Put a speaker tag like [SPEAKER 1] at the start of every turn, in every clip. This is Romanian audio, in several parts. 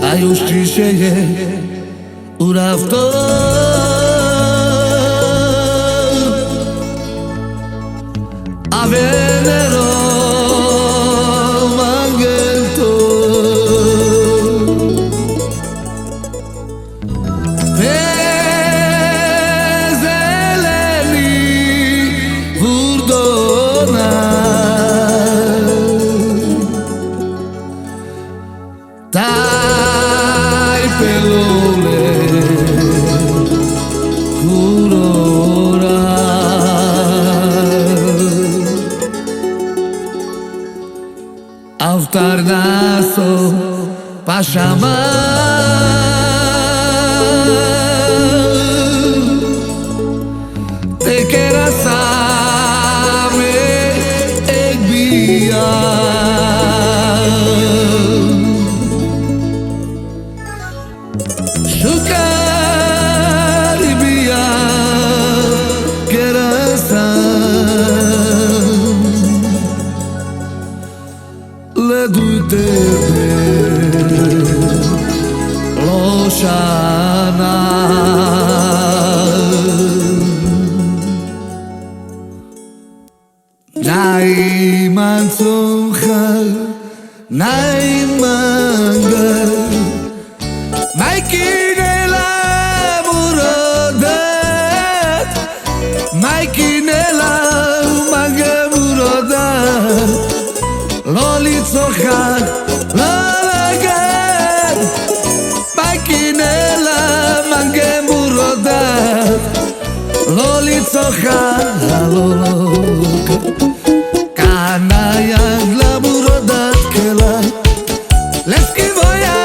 [SPEAKER 1] היו שיהיה ורבתו אבנרו מנגלתו וזלני ורדונה Tai pelole kurora Aftar naso pashama Te quera sabe ekbia Shukaribia Kerasan Ledutebe Loshana Naiman Sumchal Naiman Maikinela murodat Maikinela mange murodat Lo litzochak, lo lagat Maikinela mange murodat Lo litzochak, lo lagat Kanayag la murodat kela Leski voya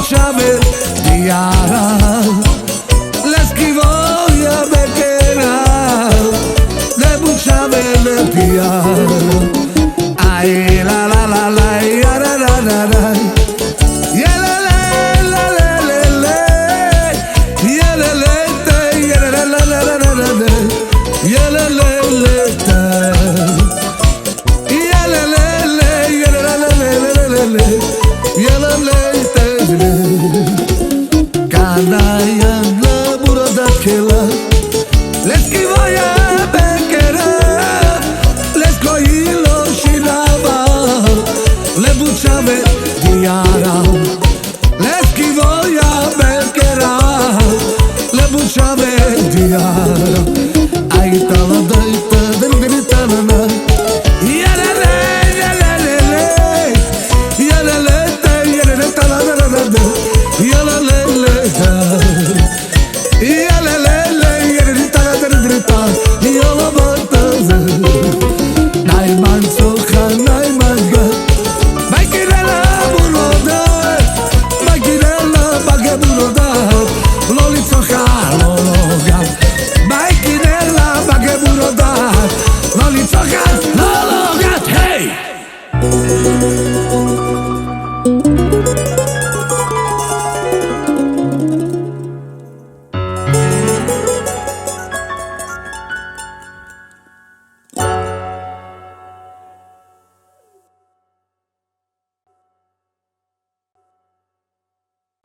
[SPEAKER 1] Shaver diara l'esquivoia bekera le buchaver le diara ay la la la la ya la la la la ya la la la la la ya la la ya la la la la la ya la la la ya la la la ya la la la ya la la Kanayam la burada kela L'esquivoia bekera L'escoilo shinava Le buchave diara L'esquivoia bekera Le buchave diara Ai taladai